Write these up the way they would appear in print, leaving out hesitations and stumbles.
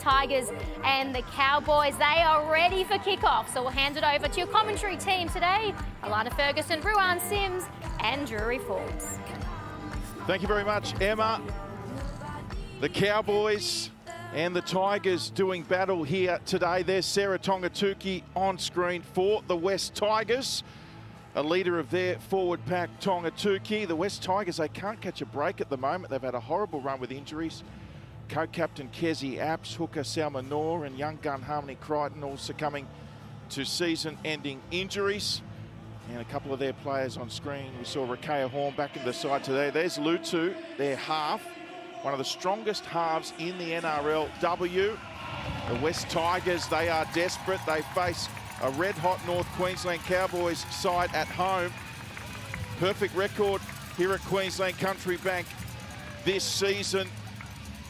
Tigers and the Cowboys. They are ready for kickoff, so we'll hand it over to your commentary team today. Alana Ferguson, Ruan Sims and Drury Forbes. Thank you very much, Emma. The Cowboys and the Tigers doing battle here today. There's Sarah Tongatuki on screen for the West Tigers. A leader of their forward pack, Tongatuki. The West Tigers, they can't catch a break at the moment. They've had a horrible run with injuries. Co-captain Kezi Apps, hooker Salma Noor and young gun Harmony Crichton all succumbing to season-ending injuries. And a couple of their players on screen. We saw Rakea Horn back in the side today. There's Lutu, their half. One of the strongest halves in the NRLW. The West Tigers, they are desperate. They face a red-hot North Queensland Cowboys side at home. Perfect record here at Queensland Country Bank this season.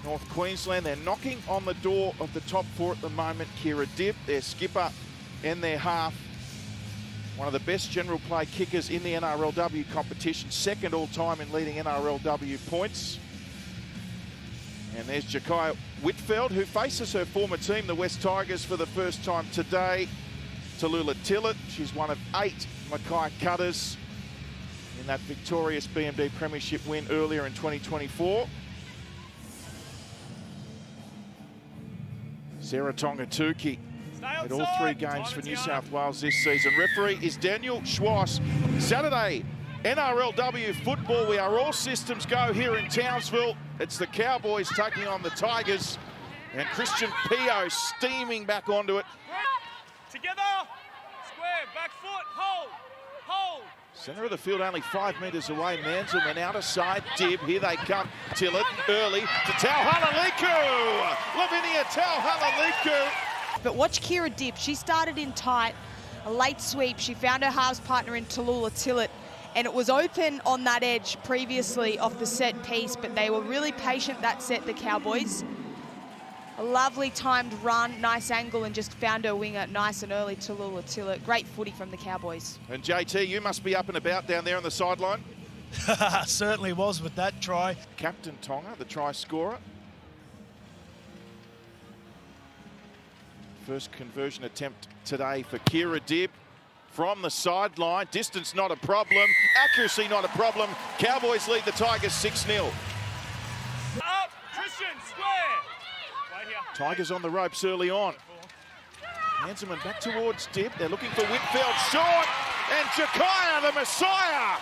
North Queensland, they're knocking on the door of the top four at the moment. Kira Dibb, their skipper, and their half. One of the best general play kickers in the NRLW competition, second all-time in leading NRLW points. And there's Jakaya Whitfield, who faces her former team, the West Tigers, for the first time today. Tallulah Tillett, she's one of 8 Mackay cutters in that victorious BMD Premiership win earlier in 2024. Sarah Tongatuki had all 3 games for New South Wales this season. Referee is Daniel Schwass. Saturday, NRLW football. We are all systems go here in Townsville. It's the Cowboys taking on the Tigers. And Christian Pio steaming back onto it. Together, square, back foot, hold, hold. Centre of the field only 5 metres away. Manzelman outer side, Dibb. Here they come. Tillett early to Tauhalaliku. Lavinia Tauhalaliku. But watch Kira Dibb. She started in tight, a late sweep. She found her halves partner in Tallulah Tillett, and it was open on that edge previously off the set piece, but they were really patient that set, the Cowboys. A lovely timed run, nice angle, and just found her winger nice and early, Tallulah Tillett. Great footy from the Cowboys. And JT, you must be up and about down there on the sideline. Certainly was with that try. Captain Tonga, the try scorer. First conversion attempt today for Kira Dibb from the sideline. Distance not a problem, accuracy not a problem. Cowboys lead the Tigers 6-0. Up, Christian, square. Right here. Tigers on the ropes early on. Hanselman back towards Dibb. They're looking for Whitfield, short, and Jakaya, the Messiah.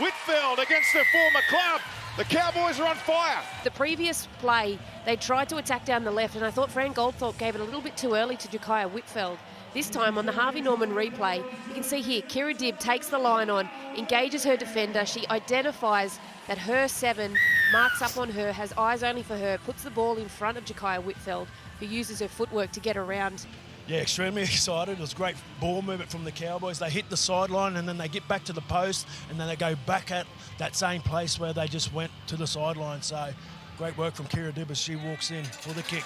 Whitfield against their former club. The Cowboys are on fire. The previous play, they tried to attack down the left, and I thought Fran Goldthorpe gave it a little bit too early to Jakaya Whitfield. This time on the Harvey Norman replay, you can see here, Kira Dibb takes the line on, engages her defender. She identifies that her 7 marks up on her, has eyes only for her, puts the ball in front of Jakaya Whitfield, who uses her footwork to get around. Yeah, extremely excited. It was great ball movement from the Cowboys. They hit the sideline and then they get back to the post and then they go back at that same place where they just went to the sideline. So great work from Kira Dibb as she walks in for the kick.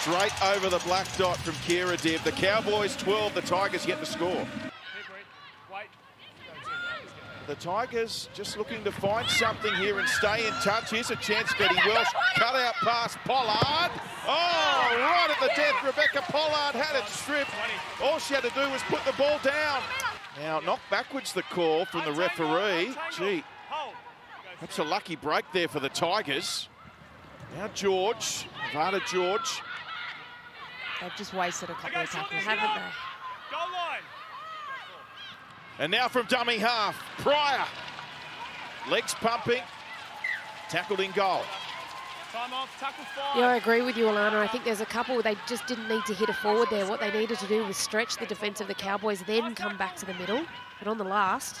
Straight over the black dot from Kira Dibb. The Cowboys 12, the Tigers yet to score. The Tigers just looking to find something here and stay in touch. Here's a chance, Betty Welsh. Cut out pass, Pollard. Oh, right at the death, Rebecca Pollard had it stripped. All she had to do was put the ball down. Now, knocked backwards the call from the referee. Gee, that's a lucky break there for the Tigers. Now George, Nevada George. They've just wasted a couple of tackles, Haven't they? Goal line. And now from dummy half, Pryor. Legs pumping, tackled in goal. Time off, tackle 5. Yeah, I agree with you, Alana. I think there's a couple they just didn't need to hit a forward there. What they needed to do was stretch the defence of the Cowboys, then come back to the middle. But on the last...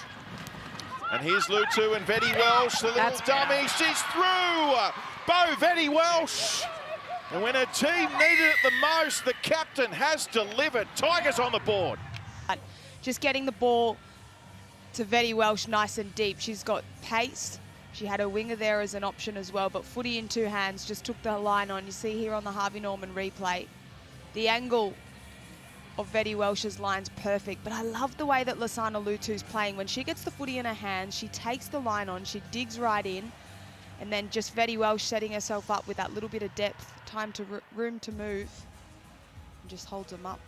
And here's Lutu and Vetty Welsh, the little dummy. She's through! Bo Vetty Welsh. And when her team needed it the most, the captain has delivered. Tigers on the board. Just getting the ball to Vetty Welsh nice and deep. She's got pace. She had her winger there as an option as well, but footy in 2 hands, just took the line on. You see here on the Harvey Norman replay, the angle of Vetty Welsh's line's perfect, but I love the way that Lasana Lutu's playing. When she gets the footy in her hands, she takes the line on, she digs right in, And then just very well setting herself up with that little bit of depth, room to move. And just holds them up,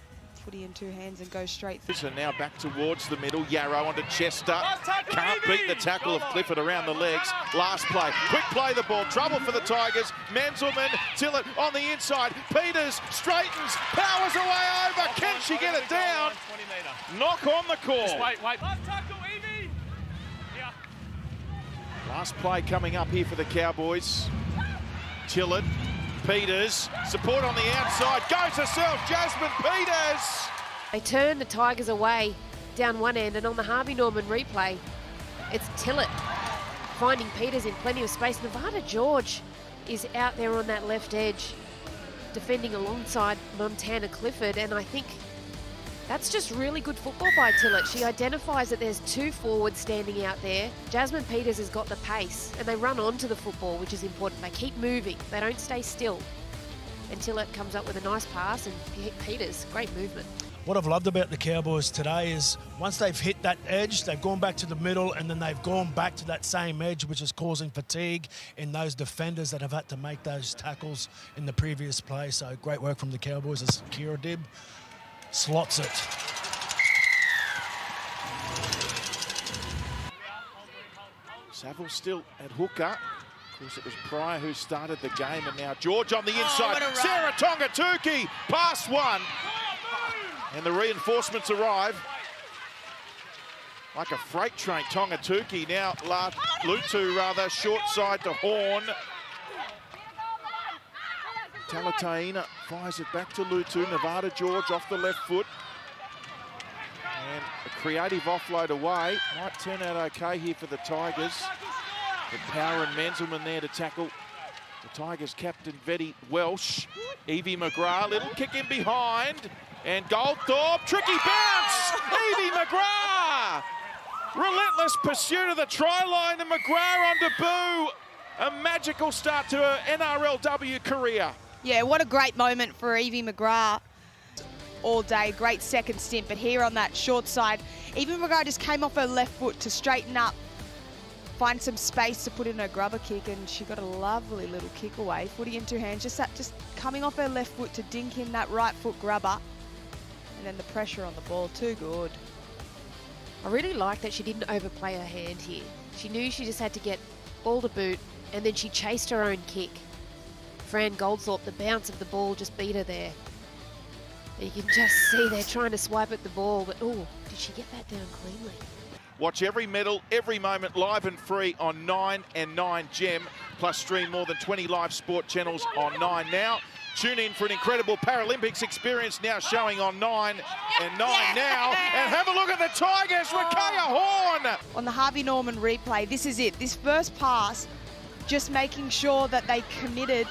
footy in two hands and goes straight through. So now back towards the middle. Yarrow onto Chester. Can't beat the tackle of Clifford around the legs. Last play. Quick play the ball. Trouble for the Tigers. Menzelman, Tillett on the inside. Peters straightens, powers away over. Can she get it down? 20 metre. Knock on the call. Just wait. Last tackle, Evie. Yeah. Last play coming up here for the Cowboys. Tillett, Peters, support on the outside. Goes herself, Jasmine Peters. They turn the Tigers away down one end, and on the Harvey Norman replay, it's Tillett finding Peters in plenty of space. Nevada George is out there on that left edge, defending alongside Montana Clifford, and I think that's just really good football by Tillett. She identifies that there's two forwards standing out there. Jasmine Peters has got the pace, and they run onto the football, which is important. They keep moving. They don't stay still. And Tillett comes up with a nice pass, and Peters, great movement. What I've loved about the Cowboys today is once they've hit that edge, they've gone back to the middle, and then they've gone back to that same edge, which is causing fatigue in those defenders that have had to make those tackles in the previous play. So great work from the Cowboys as Kira Dibb slots it. Saville still at hooker. Of course, it was Pryor who started the game, and now George on the inside. Sarah Tongatuki, past one. And the reinforcements arrive. Like a freight train, Tongatuki now, Lutu rather, short side to Horn. Talataina fires it back to Lutu. Nevada George off the left foot. And a creative offload away. Might turn out okay here for the Tigers. But Power and Menzelman there to tackle the Tigers captain, Vetty Welsh. Evie McGrath, little kick in behind. And Goldthorpe, tricky bounce! Evie McGrath! Relentless pursuit of the try line, and McGrath on debut. A magical start to her NRLW career. Yeah, what a great moment for Evie McGrath all day. Great second stint, but here on that short side, Evie McGrath just came off her left foot to straighten up, find some space to put in her grubber kick, and she got a lovely little kick away. Footy in two hands, just coming off her left foot to dink in that right foot grubber. And then the pressure on the ball, too good. I really like that she didn't overplay her hand here. She knew she just had to get ball to boot, and then she chased her own kick. Fran Goldthorpe, the bounce of the ball just beat her there. You can just see they're trying to swipe at the ball, but oh, did she get that down cleanly? Watch every medal, every moment live and free on 9 and 9 Gem, plus stream more than 20 live sport channels on 9 Now. Tune in for an incredible Paralympics experience now showing on 9 and 9 Now. And have a look at the Tigers, Rakaya Horn. On the Harvey Norman replay, this is it. This first pass, just making sure that they committed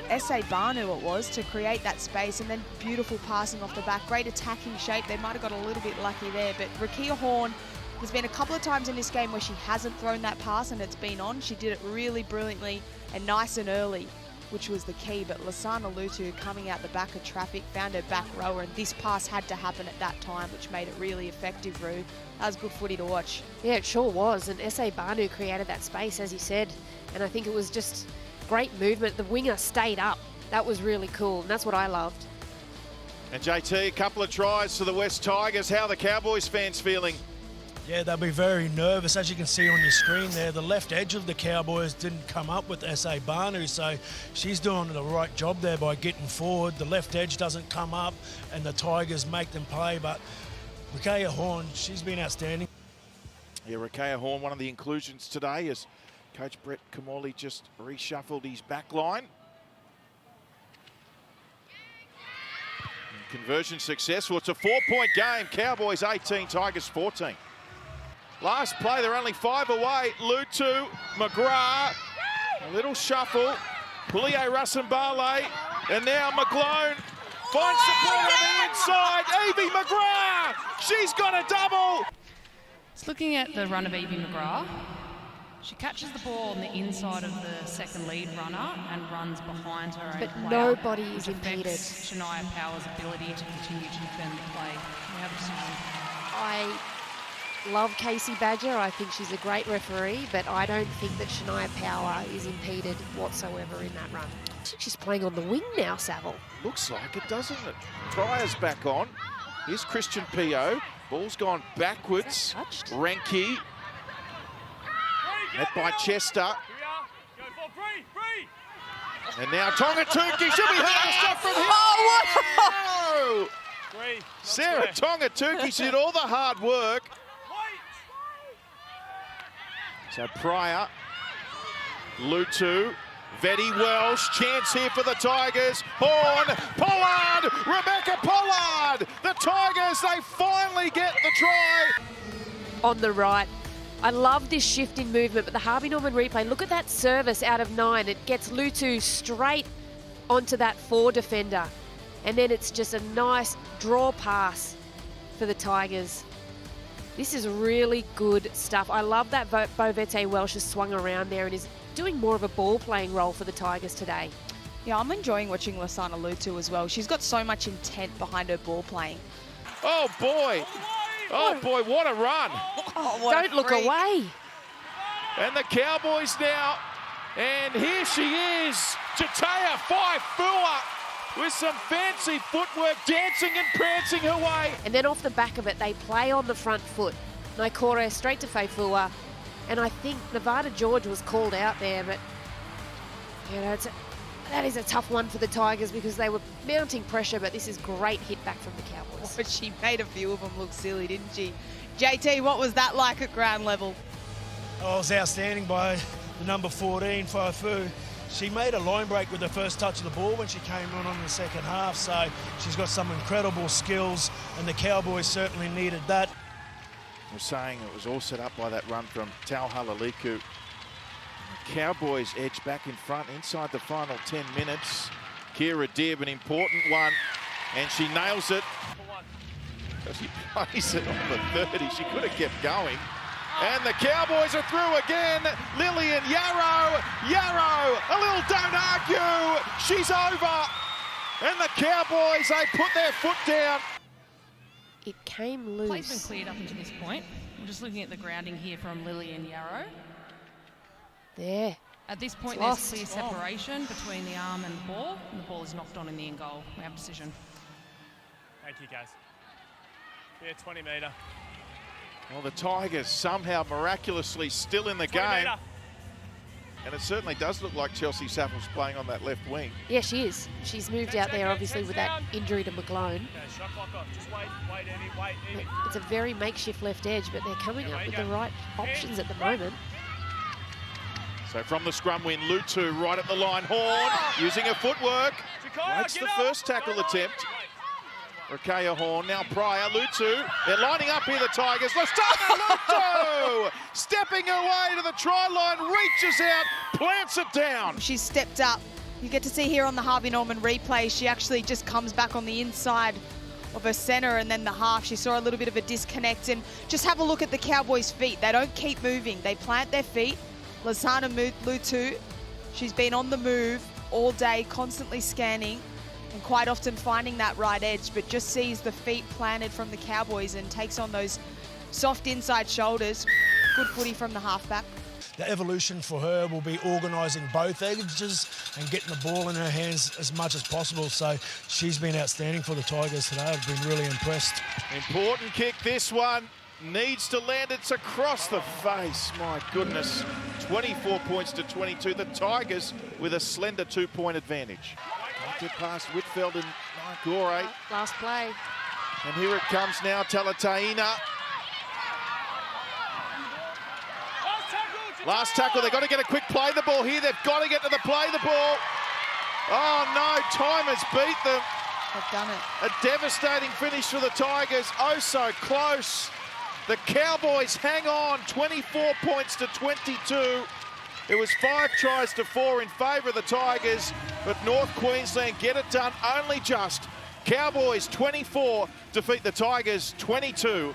S.A. Banu it was to create that space, and then beautiful passing off the back. Great attacking shape. They might have got a little bit lucky there, but Rakaya Horn, there's been a couple of times in this game where she hasn't thrown that pass and it's been on. She did it really brilliantly and nice and early, which was the key. But Lasana Lutu coming out the back of traffic, found her back rower, and this pass had to happen at that time, which made it really effective, Rue. That was good footy to watch. Yeah, it sure was, and S.A. Banu created that space, as you said, and I think it was just great movement. The winger stayed up. That was really cool, and that's what I loved. And JT, a couple of tries to the West Tigers. How are the Cowboys fans feeling? Yeah, they'll be very nervous. As you can see on your screen there, the left edge of the Cowboys didn't come up with S.A. Banu, so she's doing the right job there by getting forward. The left edge doesn't come up, and the Tigers make them play, but Rakaya Horn, she's been outstanding. Yeah, Rakaya Horn, one of the inclusions today, as Coach Brett Kamali just reshuffled his back line. Conversion successful. It's a 4-point game. Cowboys 18, Tigers 14. Last play, they're only 5 away. Lutu, McGrath, a little shuffle. Poulier, Russambale, and now McGlone finds support on the inside. Evie McGrath, she's got a double. Just looking at the run of Evie McGrath, she catches the ball on the inside of the second lead runner and runs behind her But own player, nobody is which impeded. affects Shania Power's ability to continue to defend the play. We have a decision. love Casey Badger. I think she's a great referee, but I don't think that Shania Power is impeded whatsoever in that run. I think she's playing on the wing now, Saville. Looks like it, doesn't it? Tryer's back on. Here's Christian Pio. Ball's gone backwards. Touched. Renke. Met by Chester. Here we are. Go for Bree. And now Tongatuki. She'll be hard stuff from here. Oh, Bree. Sarah Tongatuki, she did all the hard work. So Pryor, Lutu, Vetti Welsh, chance here for the Tigers. Horn, Pollard, Rebecca Pollard. The Tigers, they finally get the try. On the right. I love this shift in movement, but the Harvey Norman replay, look at that service out of 9. It gets Lutu straight onto that 4 defender. And then it's just a nice draw pass for the Tigers. This is really good stuff. I love that Bovete Welsh has swung around there and is doing more of a ball-playing role for the Tigers today. Yeah, I'm enjoying watching Lasana Lutu as well. She's got so much intent behind her ball playing. Oh, boy. Oh, boy, what a run. Oh, what Don't look away. And the Cowboys now. And here she is, Jatea Faifua, with some fancy footwork, dancing and prancing her way. And then off the back of it, they play on the front foot. Naikore straight to Faifua. And I think Nevada George was called out there, but you know, that is a tough one for the Tigers because they were mounting pressure, but this is great hit back from the Cowboys. But she made a few of them look silly, didn't she? JT, what was that like at ground level? Oh, it was outstanding by the number 14, Faifu. She made a line break with the first touch of the ball when she came on the second half, so she's got some incredible skills, and the Cowboys certainly needed that. We're saying it was all set up by that run from Tauhalaliku. The Cowboys edge back in front inside the final 10 minutes. Kira Dibb, an important one, and she nails it. She plays it on the 30. She could have kept going. And the Cowboys are through again. Lillian Yarrow, a little don't argue. She's over. And the Cowboys, they put their foot down. It came loose. Play's been cleared up until this point. I'm just looking at the grounding here from Lillian Yarrow. There. At this point, Lost. there's clear separation between the arm and the ball is knocked on in the end goal. We have a decision. Thank you, guys. Yeah, 20 metre. Well, the Tigers somehow miraculously still in the 20 game. metre. And it certainly does look like Chelsea Sapple's playing on that left wing. Yeah, she is. She's moved out there, obviously, with that injury to McGlone. Okay, shot clock off. Just wait, Evie. It's a very makeshift left edge, but they're coming up with the right options at the moment. So from the scrum win, Lutu right at the line. Horn using her footwork. Breaks the first tackle attempt. Rakaya Horn, now Pryor, Lutu. They're lining up here, the Tigers. Lastana Lutu! Stepping her way to the try line, reaches out, plants it down. She's stepped up. You get to see here on the Harvey Norman replay, she actually just comes back on the inside of her centre and then the half. She saw a little bit of a disconnect, and just have a look at the Cowboys' feet. They don't keep moving. They plant their feet. Lasana Lutu, she's been on the move all day, constantly scanning and quite often finding that right edge, but just sees the feet planted from the Cowboys and takes on those soft inside shoulders. Good footy from the halfback. The evolution for her will be organising both edges and getting the ball in her hands as much as possible. So she's been outstanding for the Tigers today. I've been really impressed. Important kick, this one. Needs to land, it's across the face. My goodness, 24 points to 22. The Tigers with a slender 2-point advantage. Knocked it past Whitfeld and Naikore. Last play. And here it comes now, Talataina. Last tackle, they've got to get a quick play the ball here. They've got to get to the play the ball. Oh no, time has beat them. They've done it. A devastating finish for the Tigers, oh so close. The Cowboys hang on, 24 points to 22. It was 5 tries to 4 in favour of the Tigers, but North Queensland get it done only just. Cowboys 24 defeat the Tigers 22